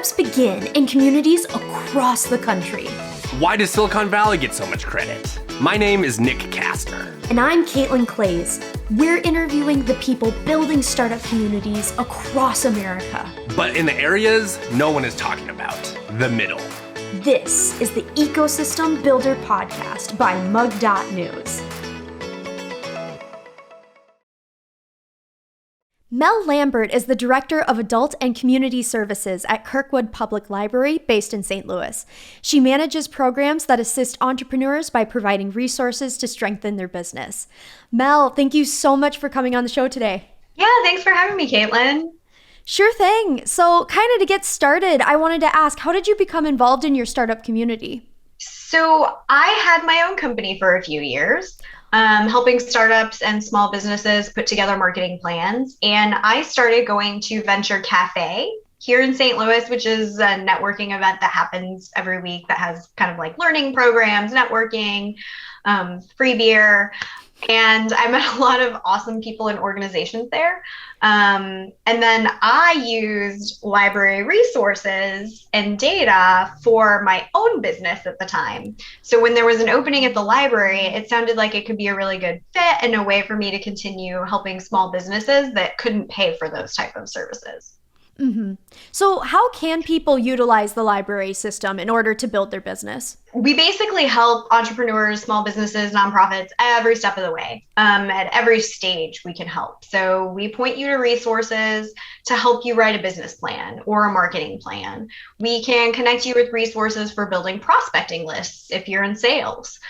Startups begin in communities across the country. Why does Silicon Valley get so much credit? My name is Nick Kastner. And I'm Kaitlyn Clays. We're interviewing the people building startup communities across America. But in the areas no one is talking about, the middle. This is the Ecosystem Builder Podcast by Mug.News. Mel Lambert is the Director of Adult and Community Services at Kirkwood Public Library, based in St. Louis. She manages programs that assist entrepreneurs by providing resources to strengthen their business. Mel, thank you so much for coming on the show today. Yeah, thanks for having me, Kaitlyn. Sure thing. So kind of to get started, I wanted to ask, how did you become involved in your startup community? So I had my own company for a few years. Helping startups and small businesses put together marketing plans. And I started going to Venture Cafe here in St. Louis, which is a networking event that happens every week that has kind of like learning programs, networking, free beer. And I met a lot of awesome people and organizations there. And then I used library resources and data for my own business at the time. So when there was an opening at the library, it sounded like it could be a really good fit and a way for me to continue helping small businesses that couldn't pay for those type of services. Mm-hmm. So how can people utilize the library system in order to build their business? We basically help entrepreneurs, small businesses, nonprofits every step of the way. At every stage we can help. So we point you to resources to help you write a business plan or a marketing plan. We can connect you with resources for building prospecting lists if you're in sales.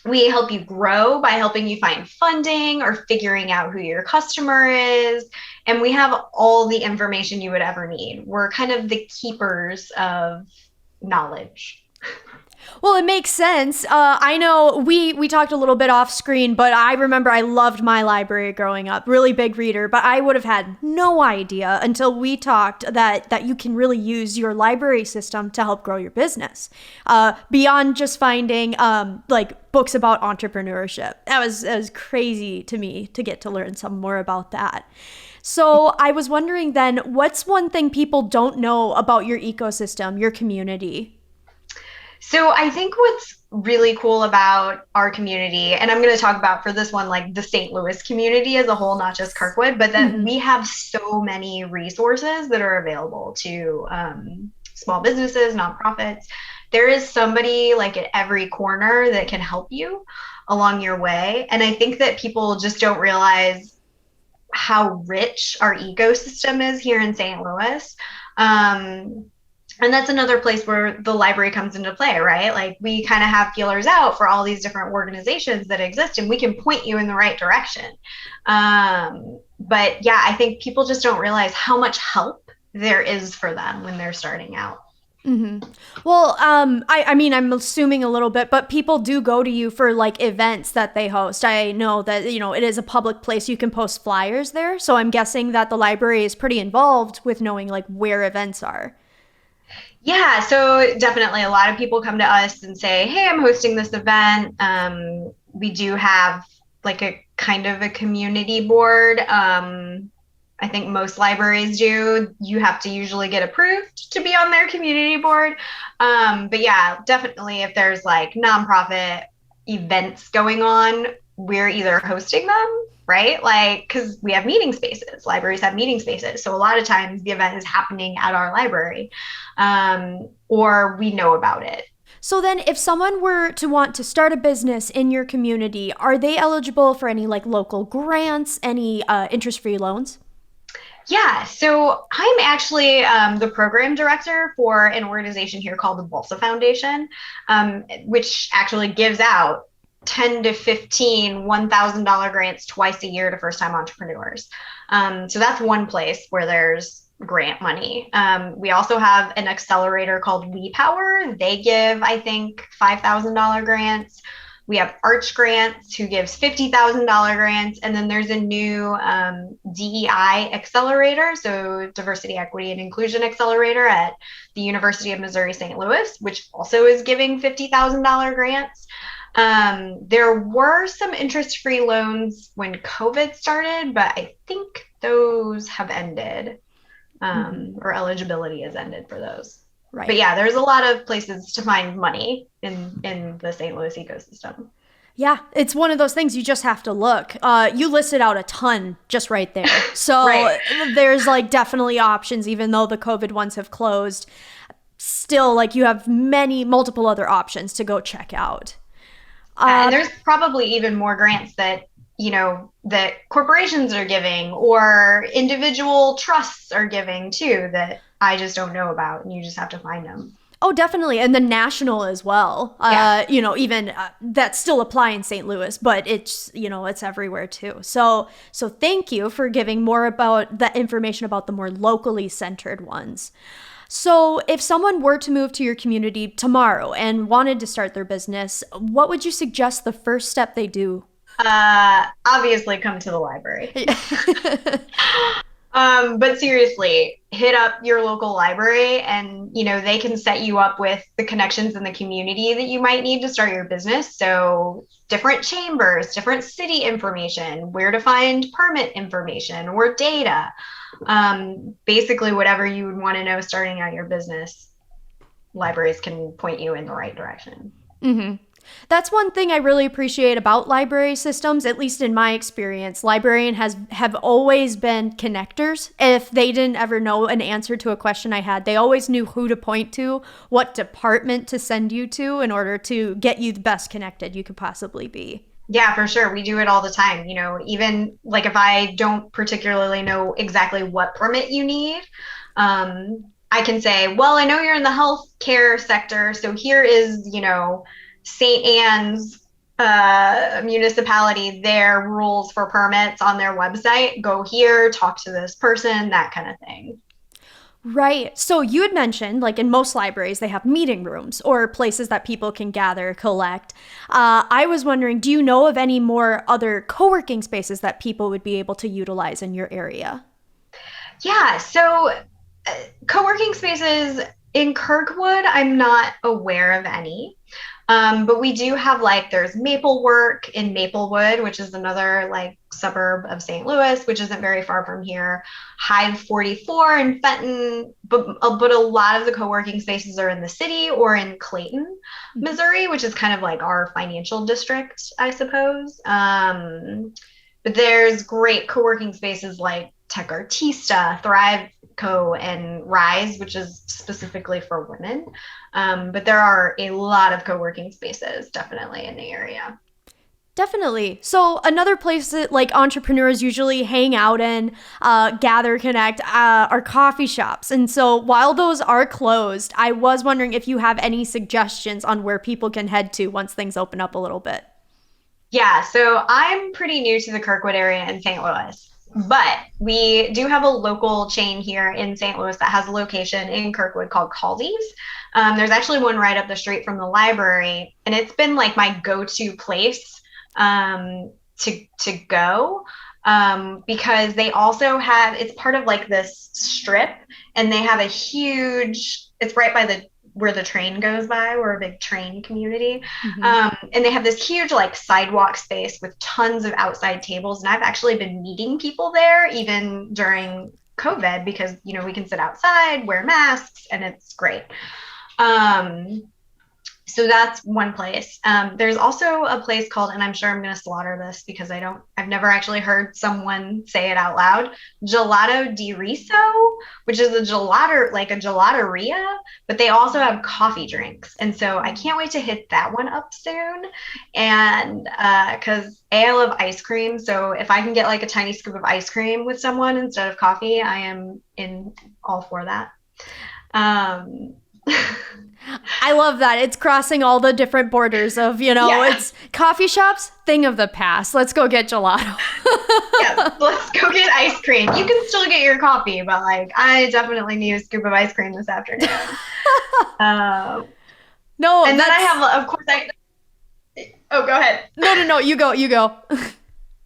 We help you grow by helping you find funding or figuring out who your customer is. And we have all the information you would ever need. We're kind of the keepers of knowledge. Well, it makes sense. I know we talked a little bit off screen, but I remember I loved my library growing up, really big reader, but I would have had no idea until we talked that you can really use your library system to help grow your business. Beyond just finding like books about entrepreneurship. That was crazy to me to get to learn some more about that. So I was wondering then, what's one thing people don't know about your ecosystem, your community? So I think what's really cool about our community, and I'm going to talk about for this one, like the St. Louis community as a whole, not just Kirkwood, but that we have so many resources that are available to small businesses, nonprofits. There is somebody like at every corner that can help you along your way. And I think that people just don't realize how rich our ecosystem is here in St. Louis. And that's another place where the library comes into play, right? Like we kind of have feelers out for all these different organizations that exist and we can point you in the right direction. But yeah, I think people just don't realize how much help there is for them when they're starting out. Mm-hmm. Well, I mean, I'm assuming a little bit, but people do go to you for like events that they host. I know that, it is a public place. You can post flyers there. So I'm guessing that the library is pretty involved with knowing like where events are. Yeah, so definitely a lot of people come to us and say, hey, I'm hosting this event. We do have like a kind of a community board. I think most libraries do. You have to usually get approved to be on their community board. But yeah, definitely if there's like nonprofit events going on, we're either hosting them, right? Like, because we have meeting spaces, libraries have meeting spaces. So a lot of times the event is happening at our library, or we know about it. So then if someone were to want to start a business in your community, are they eligible for any like local grants, any interest-free loans? Yeah, so I'm actually the program director for an organization here called the Balsa Foundation, which actually gives out 10 to 15 $1,000 grants twice a year to first-time entrepreneurs. So that's one place where there's grant money. We also have an accelerator called WePower. They give, I think, $5,000 grants. We have Arch Grants, who gives $50,000 grants. And then there's a new DEI accelerator, so Diversity, Equity, and Inclusion Accelerator at the University of Missouri, St. Louis, which also is giving $50,000 grants. There were some interest-free loans when COVID started, but I think those have ended. or eligibility is ended for those. Right. But yeah, there's a lot of places to find money in the St. Louis ecosystem. Yeah, it's one of those things you just have to look. You listed out a ton just right there. So Right. There's like definitely options, even though the COVID ones have closed. Still, like you have multiple other options to go check out. And there's probably even more grants that, that corporations are giving or individual trusts are giving too that I just don't know about, and you just have to find them. Oh, definitely. And the national as well. Yeah. Even that still apply in St. Louis, but it's, it's everywhere too. So thank you for giving more about the information about the more locally centered ones. So if someone were to move to your community tomorrow and wanted to start their business, what would you suggest the first step they do? Obviously come to the library. But seriously, hit up your local library and, they can set you up with the connections in the community that you might need to start your business. So different chambers, different city information, where to find permit information or data. Basically whatever you would want to know starting out your business, libraries can point you in the right direction. Mm-hmm. That's one thing I really appreciate about library systems, at least in my experience. Librarians have always been connectors. If they didn't ever know an answer to a question I had, they always knew who to point to, what department to send you to in order to get you the best connected you could possibly be. Yeah, for sure. We do it all the time. Even like if I don't particularly know exactly what permit you need, I can say, well, I know you're in the healthcare sector, so here is, St. Anne's municipality, their rules for permits on their website. Go here, talk to this person, that kind of thing. Right. So you had mentioned, like in most libraries, they have meeting rooms or places that people can gather, collect. I was wondering, do you know of any more other co-working spaces that people would be able to utilize in your area? Yeah. So co-working spaces in Kirkwood, I'm not aware of any. But we do have there's Maplework in Maplewood, which is another suburb of St. Louis, which isn't very far from here. Hive 44 in Fenton, but a lot of the co-working spaces are in the city or in Clayton, Missouri, which is kind of like our financial district, I suppose. But there's great co-working spaces like Tech Artista, Thrive Co, and Rise, which is specifically for women. But there are a lot of co-working spaces definitely in the area. Definitely. So another place that entrepreneurs usually hang out in, gather, connect, are coffee shops. And so while those are closed, I was wondering if you have any suggestions on where people can head to once things open up a little bit. Yeah, so I'm pretty new to the Kirkwood area in St. Louis. But we do have a local chain here in St. Louis that has a location in Kirkwood called Caldy's. There's actually one right up the street from the library, and it's been my go-to place to go because they also have, it's part of this strip, and they have a huge, it's right by where the train goes by. We're a big train community. Mm-hmm. And they have this huge sidewalk space with tons of outside tables. And I've actually been meeting people there even during COVID because, we can sit outside, wear masks, and it's great. So that's one place. There's also a place called, and I'm sure I'm going to slaughter this because I've never actually heard someone say it out loud, Gelato di Riso, which is a gelateria, but they also have coffee drinks. And so I can't wait to hit that one up soon. And because I love ice cream. So if I can get a tiny scoop of ice cream with someone instead of coffee, I am in all for that. I love that. It's crossing all the different borders of, It's coffee shops, thing of the past. Let's go get gelato. Yeah, let's go get ice cream. You can still get your coffee, but I definitely need a scoop of ice cream this afternoon. No, and then I have, of course, oh, go ahead. No, you go.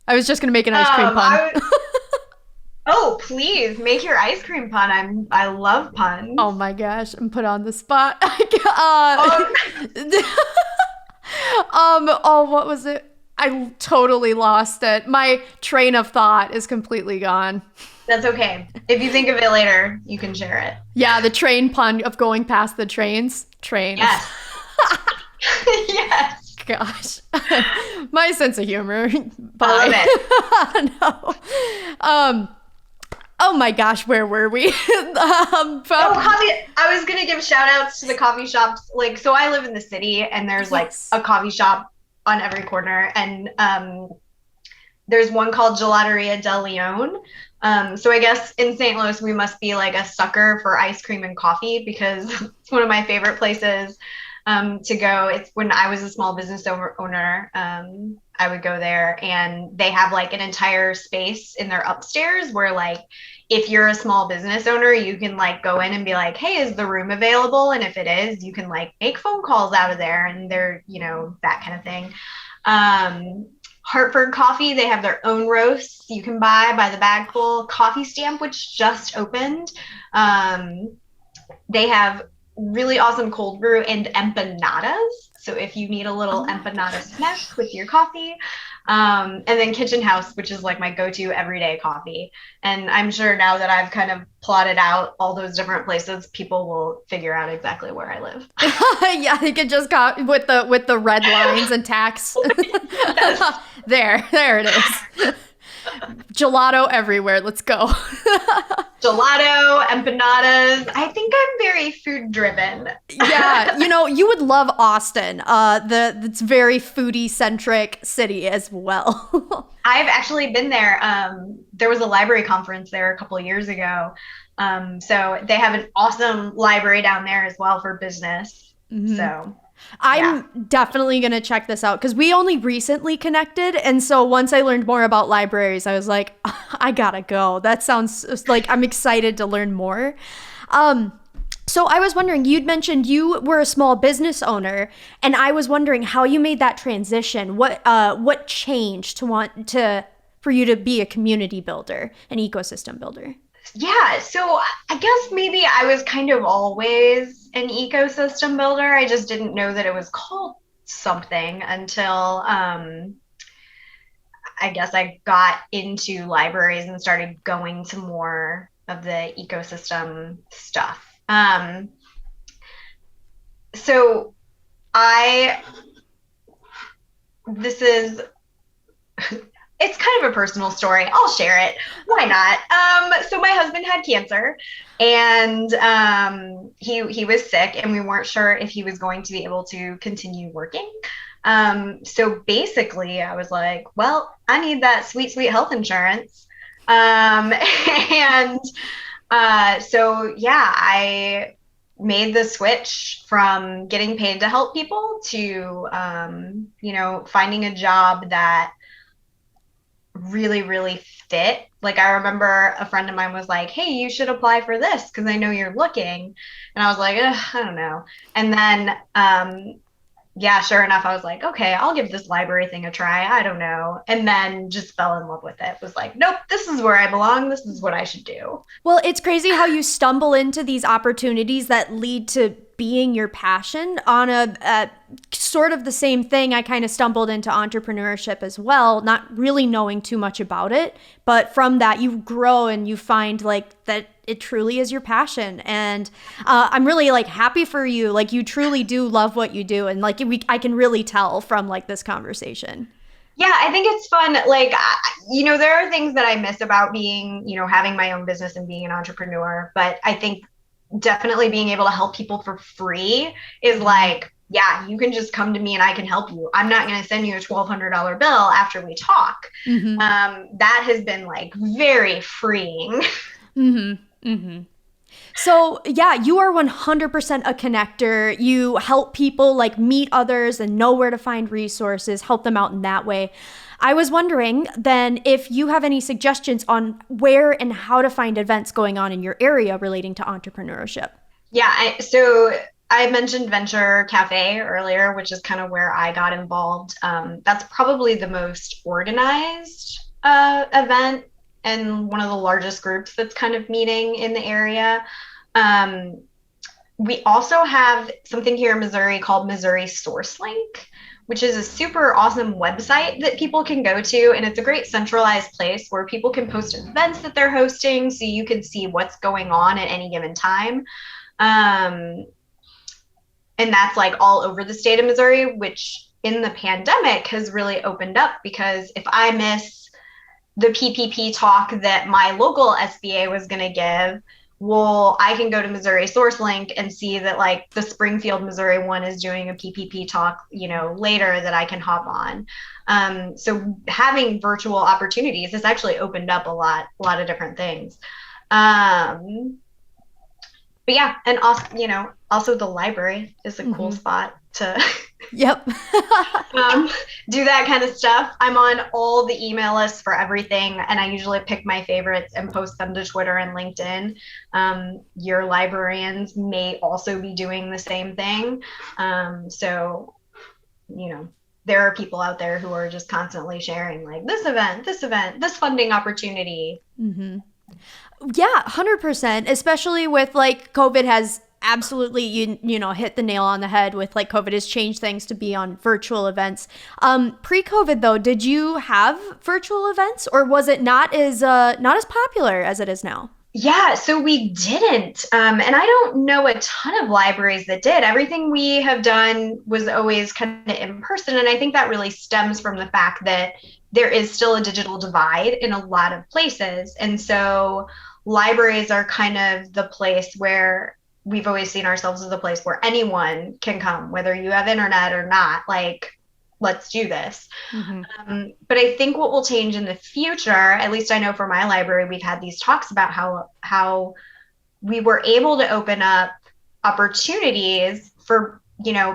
I was just going to make an ice cream pun. Oh, please make your ice cream pun. I love puns. Oh my gosh, I'm put on the spot. What was it? I totally lost it. My train of thought is completely gone. That's okay. If you think of it later, you can share it. Yeah, the train pun of going past the trains. Trains. Yes. Yes. Gosh. My sense of humor. I love it. No. Oh my gosh, where were we? Coffee. I was going to give shout outs to the coffee shops. Like, so I live in the city and there's like a coffee shop on every corner. And there's one called Gelateria del Leon. So I guess in St. Louis, we must be like a sucker for ice cream and coffee because it's one of my favorite places to go. It's when I was a small business owner, I would go there and they have like an entire space in their upstairs where like, if you're a small business owner, you can like go in and be like, hey, is the room available? And if it is, you can like make phone calls out of there and they're, you know, that kind of thing. Hartford Coffee, they have their own roasts you can buy by the bagful. Coffee Stamp, which just opened. They have really awesome cold brew and empanadas. So if you need a little empanada snack with your coffee. And then Kitchen House, which is like my go-to everyday coffee. And I'm sure now that I've kind of plotted out all those different places, people will figure out exactly where I live. Yeah, they could just go with the red lines and tax. Yes. There it is. Gelato everywhere. Let's go. Gelato, empanadas. I think I'm very food driven. Yeah, you know, you would love Austin. It's very foodie centric city as well. I've actually been there. There was a library conference there a couple of years ago. So they have an awesome library down there as well for business. Mm-hmm. So I'm definitely going to check this out because we only recently connected. And so once I learned more about libraries, I was like, I gotta go. That sounds like I'm excited to learn more. So I was wondering, you'd mentioned you were a small business owner, and I was wondering how you made that transition. What changed for you to be a community builder, an ecosystem builder? Yeah, so I guess maybe I was kind of always an ecosystem builder. I just didn't know that it was called something until I guess I got into libraries and started going to more of the ecosystem stuff. So this is it's kind of a personal story. I'll share it. Why not? So my husband had cancer and he was sick and we weren't sure if he was going to be able to continue working. So basically I was like, well, I need that sweet, sweet health insurance. So yeah, I made the switch from getting paid to help people to, finding a job that really, really fit. Like I remember a friend of mine was like, hey, you should apply for this because I know you're looking. And I was like, I don't know. And then, sure enough, I was like, okay, I'll give this library thing a try. I don't know. And then just fell in love with it. Was like, nope, this is where I belong. This is what I should do. Well, it's crazy how you stumble into these opportunities that lead to being your passion. On a sort of the same thing, I kind of stumbled into entrepreneurship as well, not really knowing too much about it. But from that, you grow and you find like that it truly is your passion. And I'm really like happy for you. Like you truly do love what you do. And like I can really tell from like this conversation. Yeah, I think it's fun. Like, there are things that I miss about being, having my own business and being an entrepreneur. But I think definitely being able to help people for free is like, yeah, you can just come to me and I can help you. I'm not going to send you a $1,200 bill after we talk. Mm-hmm. That has been like very freeing. Mm-hmm. Mm-hmm. So yeah, you are 100% a connector. You help people like meet others and know where to find resources, help them out in that way. I was wondering then if you have any suggestions on where and how to find events going on in your area relating to entrepreneurship. Yeah, so I mentioned Venture Cafe earlier, which is kind of where I got involved. That's probably the most organized event and one of the largest groups that's kind of meeting in the area. We also have something here in Missouri called Missouri SourceLink, which is a super awesome website that people can go to. And it's a great centralized place where people can post events that they're hosting so you can see what's going on at any given time. And that's like all over the state of Missouri, which in the pandemic has really opened up, because if I miss the PPP talk that my local SBA was going to give, well, I can go to Missouri SourceLink and see that like the Springfield, Missouri one is doing a PPP talk, later that I can hop on. So having virtual opportunities has actually opened up a lot of different things. But yeah, and also the library is a cool spot to Yep. do that kind of stuff. I'm on all the email lists for everything, and I usually pick my favorites and post them to Twitter and LinkedIn. Your librarians may also be doing the same thing. So, there are people out there who are just constantly sharing like this event, this funding opportunity. Mm-hmm. Yeah, 100%, especially with like COVID has absolutely, hit the nail on the head with like COVID has changed things to be on virtual events. Pre-COVID though, did you have virtual events, or was it not as popular as it is now? Yeah, so we didn't. And I don't know a ton of libraries that did. Everything we have done was always kind of in person. And I think that really stems from the fact that there is still a digital divide in a lot of places. And so libraries are kind of the place where we've always seen ourselves as a place where anyone can come, whether you have internet or not, like, let's do this. Mm-hmm. But I think what will change in the future, at least I know for my library, we've had these talks about how we were able to open up opportunities for,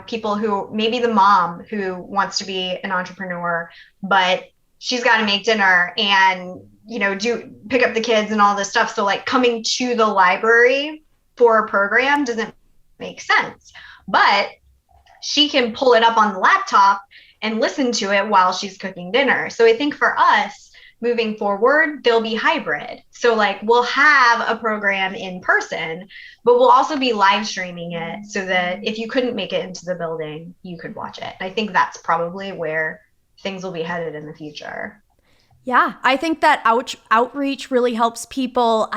people who, maybe the mom who wants to be an entrepreneur, but she's got to make dinner and, pick up the kids and all this stuff. So like coming to the library for a program doesn't make sense, but she can pull it up on the laptop and listen to it while she's cooking dinner. So I think for us moving forward, they'll be hybrid. So like we'll have a program in person, but we'll also be live streaming it so that if you couldn't make it into the building, you could watch it. I think that's probably where things will be headed in the future. Yeah, I think that outreach really helps people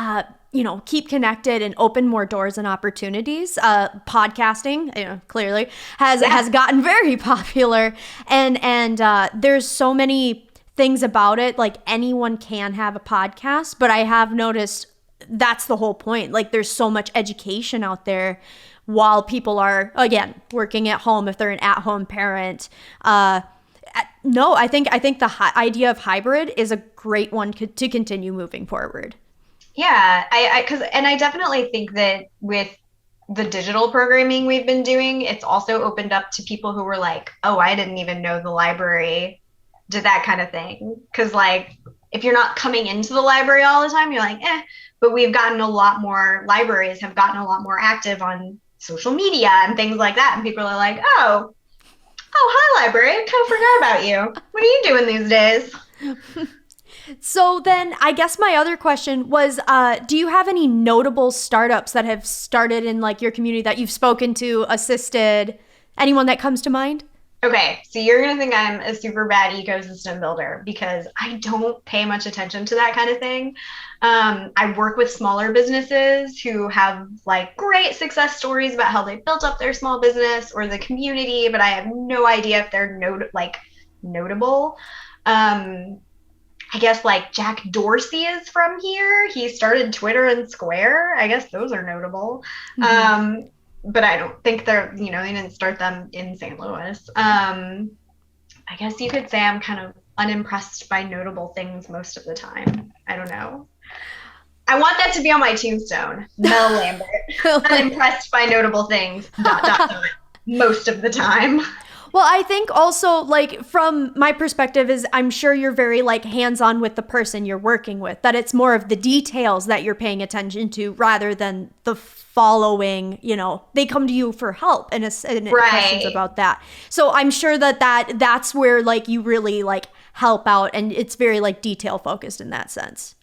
keep connected and open more doors and opportunities. Podcasting, clearly has gotten very popular, and there's so many things about it. Like anyone can have a podcast, but I have noticed that's the whole point. Like there's so much education out there while people are, again, working at home if they're an at-home parent. No, I think the idea of hybrid is a great one to continue moving forward. Yeah, I definitely think that with the digital programming we've been doing, it's also opened up to people who were like, oh, I didn't even know the library did that kind of thing. Because like, if you're not coming into the library all the time, you're like, but libraries have gotten a lot more active on social media and things like that. And people are like, oh, hi, library. I kind of forgot about you. What are you doing these days? So then I guess my other question was, do you have any notable startups that have started in like your community that you've spoken to, assisted, anyone that comes to mind? Okay, so you're going to think I'm a super bad ecosystem builder because I don't pay much attention to that kind of thing. I work with smaller businesses who have like great success stories about how they built up their small business or the community, but I have no idea if they're notable. I guess like Jack Dorsey is from here. He started Twitter and Square. I guess those are notable. Mm-hmm. But I don't think they didn't start them in St. Louis. I guess you could say I'm kind of unimpressed by notable things most of the time. I don't know. I want that to be on my tombstone. Mel Lambert. Unimpressed by notable things. ... most of the time. Well, I think also, like, from my perspective is I'm sure you're very, like, hands-on with the person you're working with, that it's more of the details that you're paying attention to rather than the following, they come to you for help and questions about that. So I'm sure that's where, like, you really, like, help out and it's very, like, detail-focused in that sense.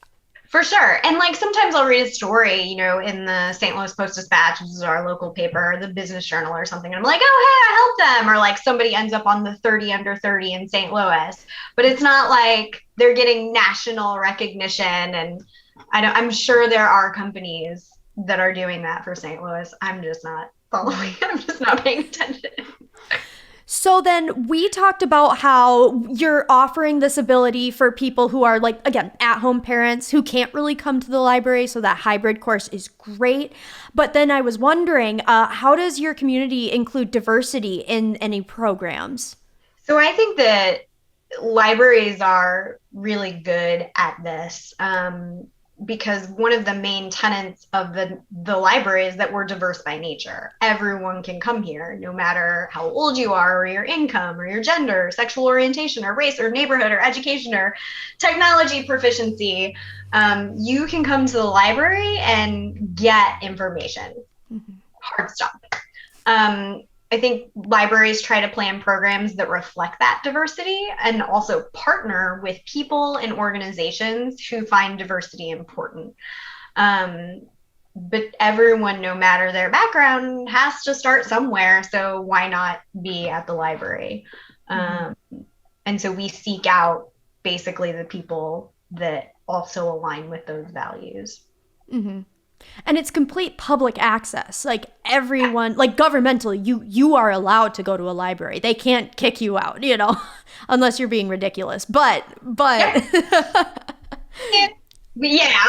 For sure. And like sometimes I'll read a story, you know, in the St. Louis Post-Dispatch, which is our local paper, the Business Journal or something. And I'm like, oh, hey, I helped them. Or like somebody ends up on the 30 under 30 in St. Louis. But it's not like they're getting national recognition. And I'm sure there are companies that are doing that for St. Louis. I'm just not following. I'm just not paying attention. So then we talked about how you're offering this ability for people who are like, again, at-home parents who can't really come to the library. So that hybrid course is great. But then I was wondering, how does your community include diversity in any programs? So I think that libraries are really good at this. Because one of the main tenets of the library is that we're diverse by nature. Everyone can come here, no matter how old you are, or your income, or your gender, or sexual orientation, or race, or neighborhood, or education, or technology proficiency. You can come to the library and get information. Mm-hmm. Hard stop. I think libraries try to plan programs that reflect that diversity and also partner with people and organizations who find diversity important. But everyone, no matter their background, has to start somewhere. So why not be at the library? Mm-hmm. And so we seek out basically the people that also align with those values. Mm-hmm. And it's complete public access. Like everyone, like governmentally, you are allowed to go to a library. They can't kick you out, you know, unless you're being ridiculous. But yeah,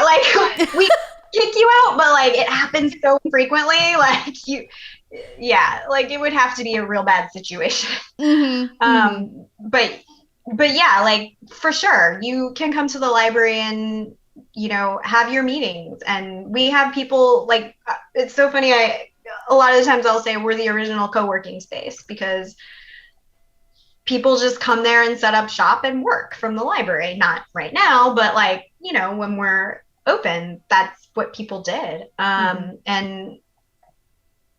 like we kick you out, but like it happens so frequently. Like like it would have to be a real bad situation. Mm-hmm. But yeah, like for sure, you can come to the library and, you know, have your meetings. And we have people like, it's so funny. A lot of the times I'll say we're the original co-working space because people just come there and set up shop and work from the library. Not right now, but like, you know, when we're open, that's what people did. And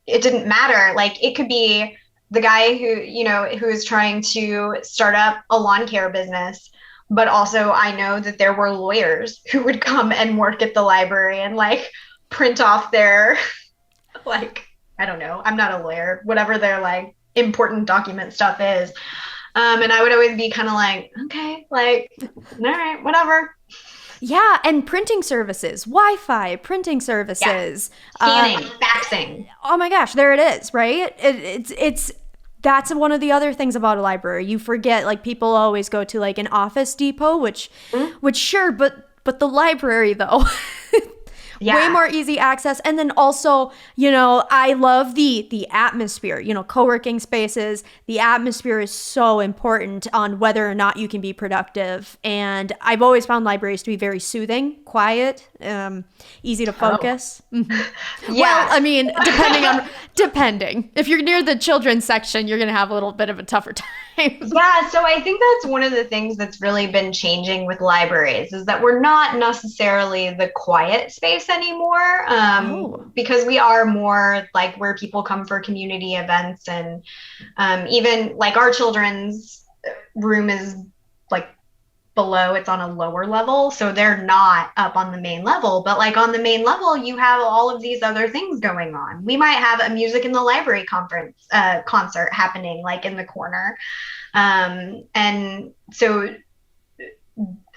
it didn't matter. Like it could be the guy who is trying to start up a lawn care business. But also I know that there were lawyers who would come and work at the library and like print off their, like, I don't know, I'm not a lawyer, whatever their like important document stuff is. And I would always be kind of like, okay, like, all right, whatever. Yeah, and printing services, Wi-Fi, printing services. Yeah. Scanning, faxing. Oh my gosh, there it is, right? It's that's one of the other things about a library. You forget, like people always go to like an Office Depot, which sure, but the library though. Way more easy access. And then also, you know, I love the atmosphere, you know, co-working spaces. The atmosphere is so important on whether or not you can be productive. And I've always found libraries to be very soothing, quiet, easy to focus. Oh. Mm-hmm. Yeah. Well, I mean, depending. If you're near the children's section, you're going to have a little bit of a tougher time. Yeah. So I think that's one of the things that's really been changing with libraries is that we're not necessarily the quiet space anymore, because we are more like where people come for community events. And even like our children's room is like below, it's on a lower level. So they're not up on the main level, but like on the main level, you have all of these other things going on. We might have a music in the library concert happening like in the corner. And so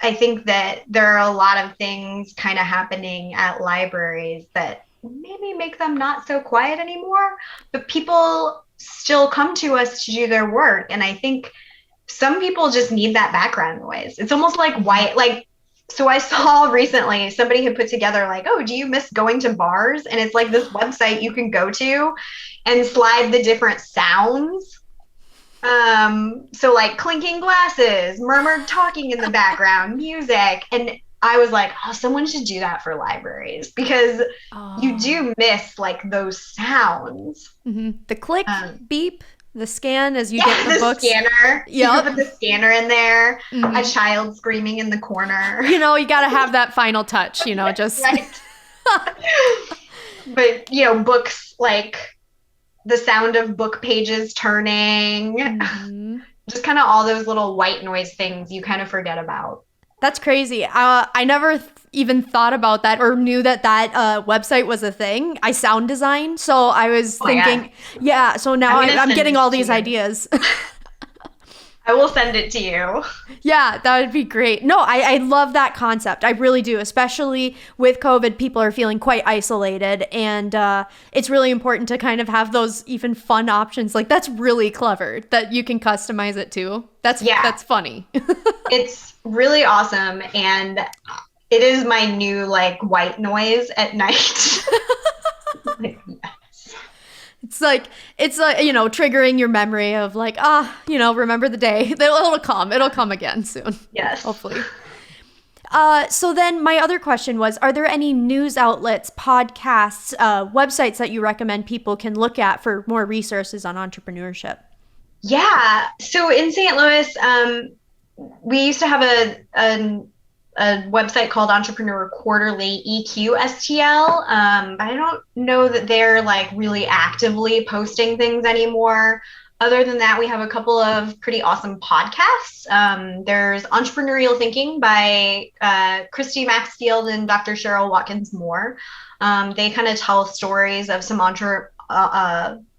I think that there are a lot of things kind of happening at libraries that maybe make them not so quiet anymore, but people still come to us to do their work. And I think some people just need that background noise. It's almost like white, like, so I saw recently somebody had put together like, oh, do you miss going to bars? And it's like this website you can go to and slide the different sounds. So like clinking glasses, murmured talking in the background, music. And I was like, oh, someone should do that for libraries because you do miss like those sounds. Mm-hmm. The click, beep, the scan as you get the books. Scanner. You can put the scanner in there, a child screaming in the corner. You know, you got to have that final touch, you know, just. Right. But, you know, books like the sound of book pages turning, just kind of all those little white noise things you kind of forget about. That's crazy. I never even thought about that or knew that website was a thing. I sound design, so I was thinking, yeah. So now I'm getting all these ideas. I will send it to you. Yeah, that would be great. No, I love that concept. I really do, especially with COVID. People are feeling quite isolated, and it's really important to kind of have those even fun options. Like, that's really clever that you can customize it too. That's funny. It's really awesome, and it is my new like white noise at night. It's like, triggering your memory of like, remember the day. It'll come again soon. Yes. Hopefully. So then my other question was, are there any news outlets, podcasts, websites that you recommend people can look at for more resources on entrepreneurship? Yeah. So in St. Louis, we used to have a website called Entrepreneur Quarterly, EQSTL. But I don't know that they're like really actively posting things anymore. Other than that, we have a couple of pretty awesome podcasts. There's Entrepreneurial Thinking by Christy Maxfield and Dr. Cheryl Watkins Moore. They kind of tell stories of some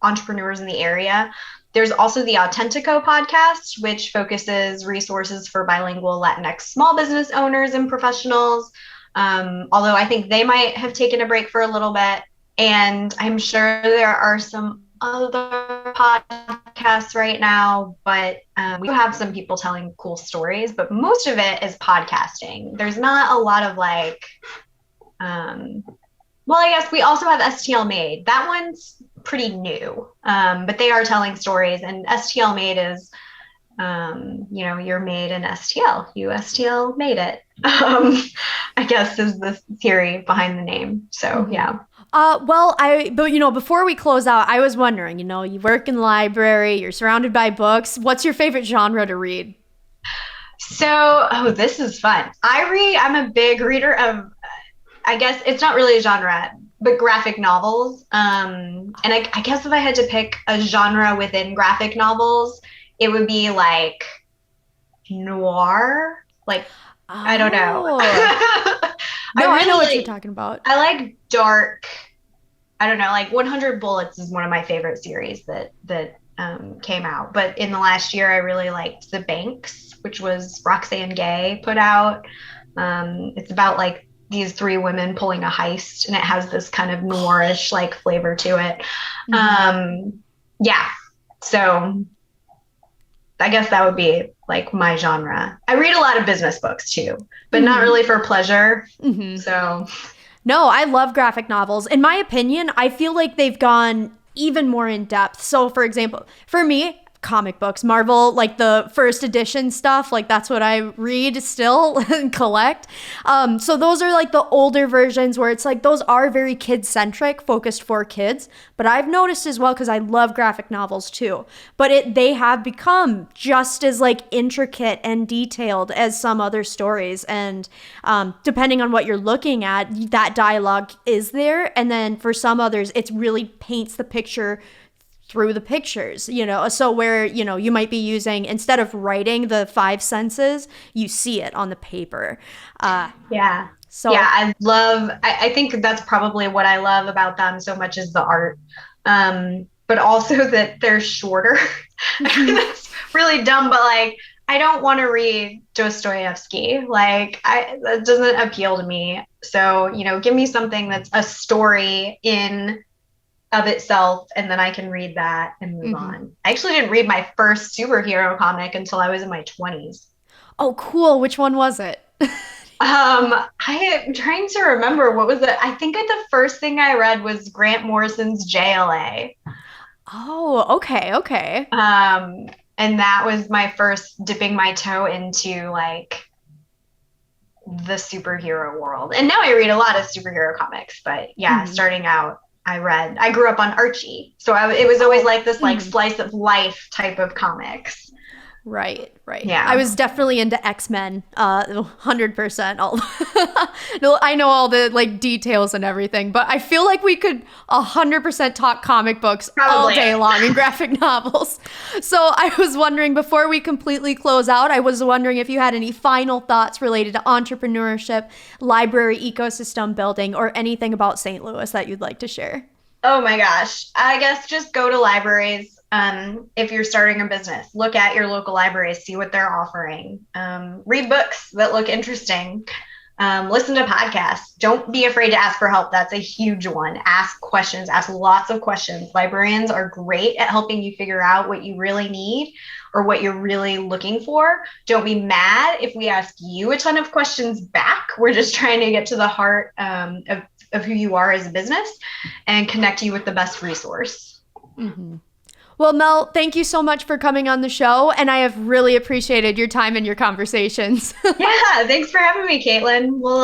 entrepreneurs in the area. There's also the Authentico podcast, which focuses resources for bilingual Latinx small business owners and professionals. Although I think they might have taken a break for a little bit. And I'm sure there are some other podcasts right now, but we have some people telling cool stories, but most of it is podcasting. There's not a lot of like, I guess we also have STL Made. That one's pretty new, but they are telling stories, and STL Made is, you're made in STL. You STL made it, I guess is the theory behind the name. So, yeah. Before we close out, I was wondering, you work in the library, you're surrounded by books. What's your favorite genre to read? So, this is fun. I'm a big reader of, I guess it's not really a genre, but graphic novels. And I guess if I had to pick a genre within graphic novels, it would be like noir. Like, I don't know. I know what you're talking about. I like dark. I don't know, like 100 Bullets is one of my favorite series that came out. But in the last year, I really liked The Banks, which was Roxane Gay put out. It's about like these three women pulling a heist, and it has this kind of noirish like flavor to it. So I guess that would be like my genre. I read a lot of business books too, but not really for pleasure. So no, I love graphic novels. In my opinion, I feel like they've gone even more in depth. So for example, for me, comic books, Marvel, like the first edition stuff, like that's what I read still and collect. So those are like the older versions where it's like those are very kid-centric, focused for kids. But I've noticed as well, because I love graphic novels too, but they have become just as like intricate and detailed as some other stories. And depending on what you're looking at, that dialogue is there. And then for some others, it really paints the picture through the pictures, so where, you might be using, instead of writing the five senses, you see it on the paper. I think that's probably what I love about them so much is the art, but also that they're shorter. That's really dumb, but like, I don't want to read Dostoevsky. Like, that doesn't appeal to me. So, give me something that's a story in of itself, and then I can read that and move on. I actually didn't read my first superhero comic until I was in my 20s. Oh, cool. Which one was it? I am trying to remember. What was it? I think the first thing I read was Grant Morrison's JLA. Oh, okay. And that was my first dipping my toe into like the superhero world. And now I read a lot of superhero comics, but starting out, I grew up on Archie. So it was always like this like slice of life type of comics. Right. Yeah. I was definitely into X-Men, 100%. No, I know all the like details and everything, but I feel like we could 100% talk comic books all Probably. day long and graphic novels. So I was wondering, before we completely close out, I was wondering if you had any final thoughts related to entrepreneurship, library ecosystem building, or anything about St. Louis that you'd like to share. Oh my gosh. I guess just go to libraries. If you're starting a business, look at your local libraries, see what they're offering. Read books that look interesting. Listen to podcasts. Don't be afraid to ask for help. That's a huge one. Ask questions, ask lots of questions. Librarians are great at helping you figure out what you really need or what you're really looking for. Don't be mad if we ask you a ton of questions back. We're just trying to get to the heart of who you are as a business and connect you with the best resource. Mm-hmm. Well, Mel, thank you so much for coming on the show, and I have really appreciated your time and your conversations. Yeah, thanks for having me, Kaitlyn. We'll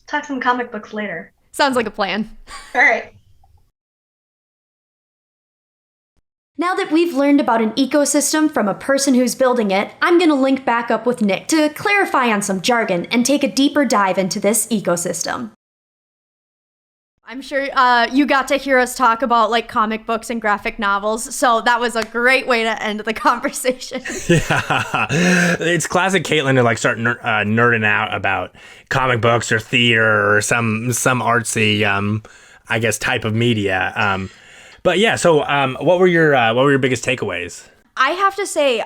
talk some comic books later. Sounds like a plan. All right. Now that we've learned about an ecosystem from a person who's building it, I'm going to link back up with Nick to clarify on some jargon and take a deeper dive into this ecosystem. I'm sure you got to hear us talk about like comic books and graphic novels, so that was a great way to end the conversation. Yeah, it's classic Kaitlyn to like start nerding out about comic books or theater or some artsy, I guess, type of media. But yeah, so what were your biggest takeaways? I have to say,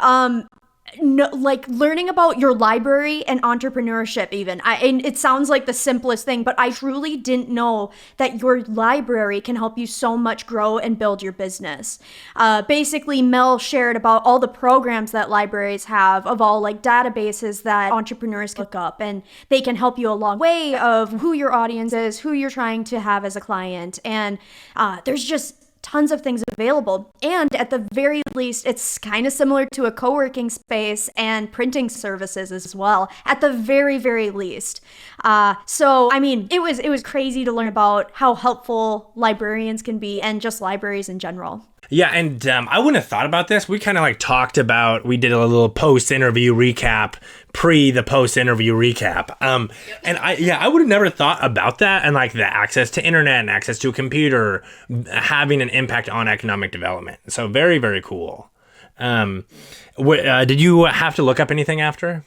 no, like learning about your library and entrepreneurship even. And it sounds like the simplest thing, but I truly didn't know that your library can help you so much grow and build your business. Basically, Mel shared about all the programs that libraries have of all like databases that entrepreneurs look up, and they can help you along the way of who your audience is, who you're trying to have as a client. And there's just tons of things available. And at the very least, it's kind of similar to a co-working space and printing services as well, at the very, very least. So, I mean, it was crazy to learn about how helpful librarians can be and just libraries in general. Yeah, and I wouldn't have thought about this. We kind of like talked about, we did a little post-interview recap, the post-interview recap. And I would have never thought about that, and like the access to internet and access to a computer having an impact on economic development. So very, very cool. Did you have to look up anything after?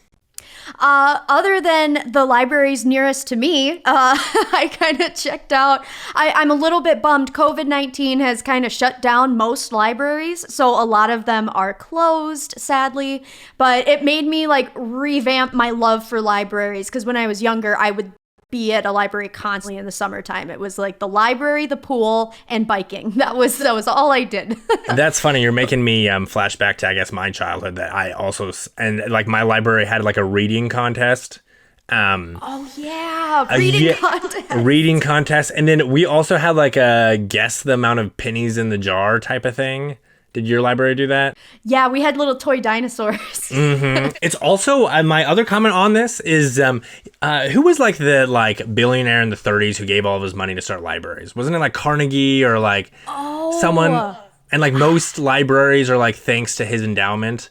Other than the libraries nearest to me, I kind of checked out. I'm a little bit bummed. COVID-19 has kind of shut down most libraries, so a lot of them are closed, sadly. But it made me like revamp my love for libraries, because when I was younger, I would be at a library constantly in the summertime. It was like the library, the pool, and biking. That was all I did. That's funny. You're making me flashback to, I guess, my childhood, that I also, and like my library had like a reading contest. Oh yeah, reading contest. Reading contest. And then we also had like a guess the amount of pennies in the jar type of thing. Did your library do that? Yeah, we had little toy dinosaurs. Mm-hmm. It's also, my other comment on this is, who was like the billionaire in the 30s who gave all of his money to start libraries? Wasn't it like Carnegie or like someone? And like most libraries are like thanks to his endowment.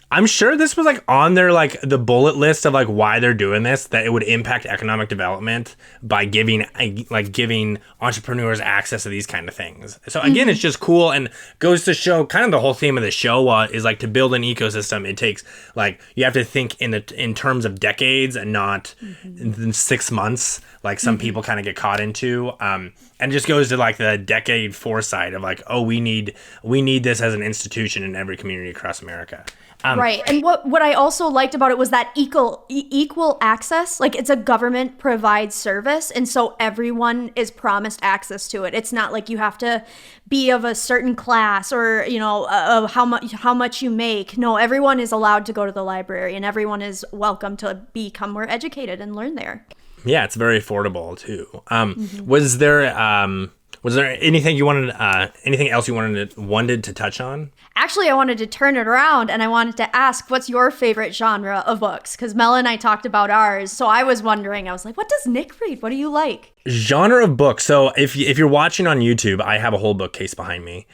I'm sure this was like on their like the bullet list of like why they're doing this, that it would impact economic development by giving entrepreneurs access to these kind of things. So again, It's just cool and goes to show kind of the whole theme of the show is like to build an ecosystem. It takes like, you have to think in terms of decades and not in 6 months, like some people kind of get caught into. And just goes to like the decade foresight of like, oh, we need this as an institution in every community across America. Right. And what I also liked about it was that equal access. Like, it's a government provides service, and so everyone is promised access to it. It's not like you have to be of a certain class or, of how much you make. No, everyone is allowed to go to the library, and everyone is welcome to become more educated and learn there. Yeah, it's very affordable too. Was there anything you wanted, anything else you wanted to touch on? Actually, I wanted to turn it around, and I wanted to ask, what's your favorite genre of books? Because Mel and I talked about ours, so I was wondering. I was like, what does Nick read? What do you like? Genre of books. So if you're watching on YouTube, I have a whole bookcase behind me.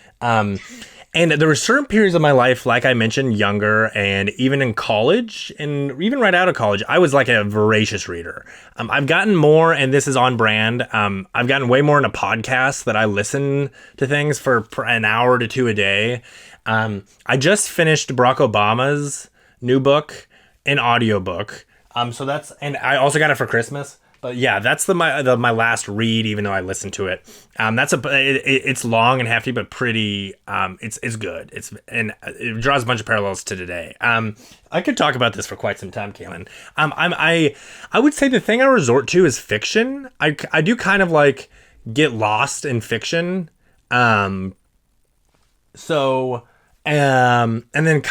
And there were certain periods of my life, like I mentioned, younger and even in college and even right out of college, I was like a voracious reader. I've gotten more, and this is on brand. I've gotten way more into podcasts that I listen to things for an hour to two a day. I just finished Barack Obama's new book, an audiobook. So that's, and I also got it for Christmas. But yeah, that's my last read, even though I listened to it. It's long and hefty, but pretty. It's good. It draws a bunch of parallels to today. I could talk about this for quite some time, Kaitlyn. I would say the thing I resort to is fiction. I do kind of like get lost in fiction. And then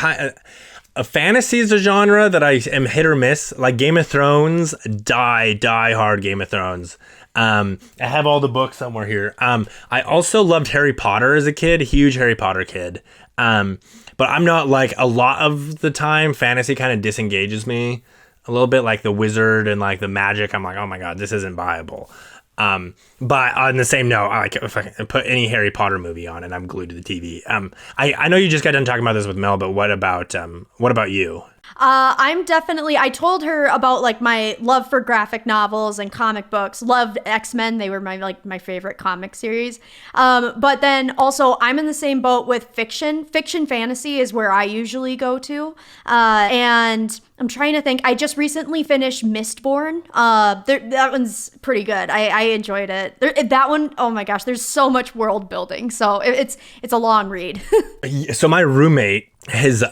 fantasy is a genre that I am hit or miss. Like Game of Thrones, die hard Game of Thrones. I have all the books somewhere here. I also loved Harry Potter as a kid, huge Harry Potter kid. But I'm not like, a lot of the time fantasy kind of disengages me a little bit, like the wizard and like the magic. I'm like, oh my God, this isn't viable. But on the same note, if I put any Harry Potter movie on and I'm glued to the TV. I know you just got done talking about this with Mel, but what about you? I told her about like my love for graphic novels and comic books. Loved X-Men. They were my favorite comic series. But then also I'm in the same boat with fiction. Fiction fantasy is where I usually go to. And I'm trying to think. I just recently finished Mistborn. That one's pretty good. I enjoyed it. That one, oh my gosh, there's so much world building. So it's a long read. So my roommate because the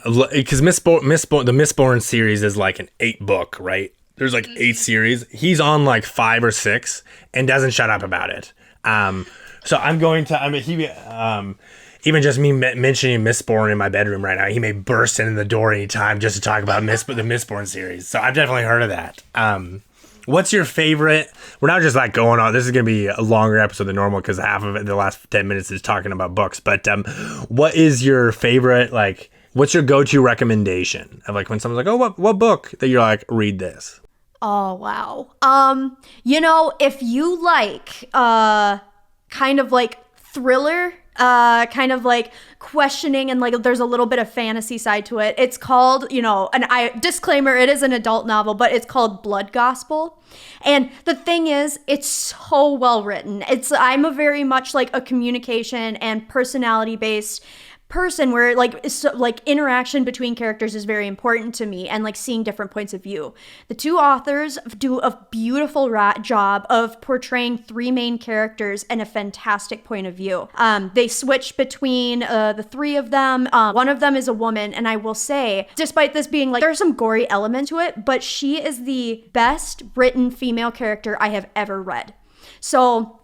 Mistborn series is like an 8-book, right? There's like 8 series. He's on like 5 or 6 and doesn't shut up about it. So even just me mentioning Mistborn in my bedroom right now, he may burst in the door anytime just to talk about the Mistborn series. So I've definitely heard of that. What's your favorite? We're not just like going on. This is going to be a longer episode than normal because half of it, the last 10 minutes, is talking about books. But what is your favorite, like, what's your go-to recommendation of like when someone's like, oh, what book that you're like, read this? Oh, wow. If you like kind of like thriller, kind of like questioning and like there's a little bit of fantasy side to it. It's called, disclaimer, it is an adult novel, but it's called Blood Gospel. And the thing is, it's so well written. I'm a very much like a communication and personality based person where like interaction between characters is very important to me, and like seeing different points of view. The two authors do a beautiful job of portraying 3 main characters and a fantastic point of view. They switch between the 3 of them. One of them is a woman, and I will say, despite this being like, there's some gory element to it, but she is the best written female character I have ever read. So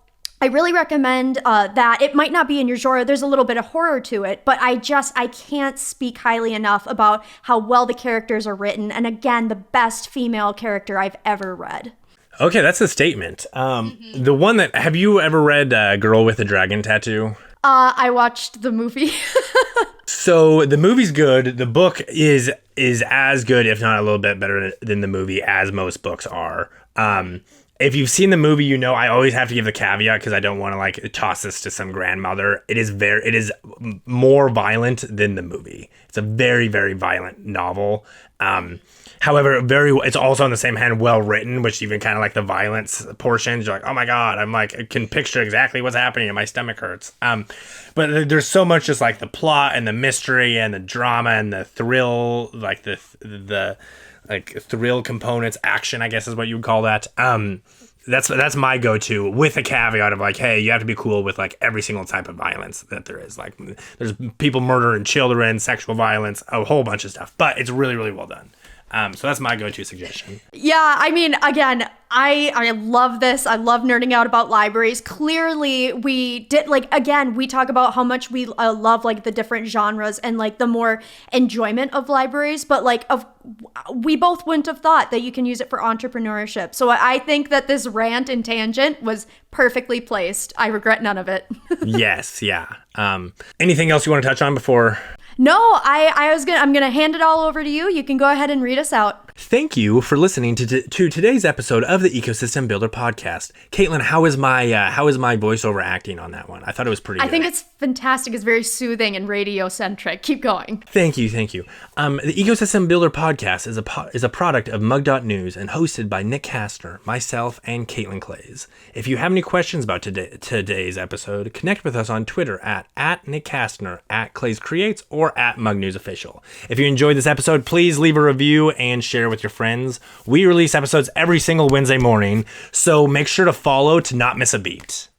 I really recommend that. It might not be in your genre. There's a little bit of horror to it, but I can't speak highly enough about how well the characters are written. And again, the best female character I've ever read. Okay, that's a statement. The one that, have you ever read Girl with a Dragon Tattoo? I watched the movie. So the movie's good. The book is as good, if not a little bit better than the movie, as most books are. If you've seen the movie, I always have to give the caveat because I don't want to like toss this to some grandmother. It is more violent than the movie. It's a very, very violent novel. However, it's also on the same hand well written, which even kind of like the violence portions, you're like, oh my God, I can picture exactly what's happening and my stomach hurts. But there's so much just like the plot and the mystery and the drama and the thrill, like the like thrill components, action, I guess is what you would call that. That's my go-to, with a caveat of like, hey, you have to be cool with like every single type of violence that there is. Like there's people murdering children, sexual violence, a whole bunch of stuff, but it's really, really well done. So that's my go-to suggestion. Yeah, I mean, again, I love this. I love nerding out about libraries. Clearly, we talk about how much we love like the different genres and like the more enjoyment of libraries. But like, we both wouldn't have thought that you can use it for entrepreneurship. So I think that this rant and tangent was perfectly placed. I regret none of it. Yes, yeah. Anything else you want to touch on before? No, I'm gonna hand it all over to you. You can go ahead and read us out. Thank you for listening to today's episode of the Ecosystem Builder podcast. Kaitlyn, how is my voiceover acting on that one? I thought it was pretty good. I think it's fantastic. It's very soothing and radio-centric. Keep going. Thank you. The Ecosystem Builder podcast is a product of Mug.News and hosted by Nick Kastner, myself, and Kaitlyn Clays. If you have any questions about today's episode, connect with us on Twitter at Nick Kastner, at Clays Creates, or at Mug News Official. If you enjoyed this episode, please leave a review and share with your friends. We release episodes every single Wednesday morning, so make sure to follow to not miss a beat.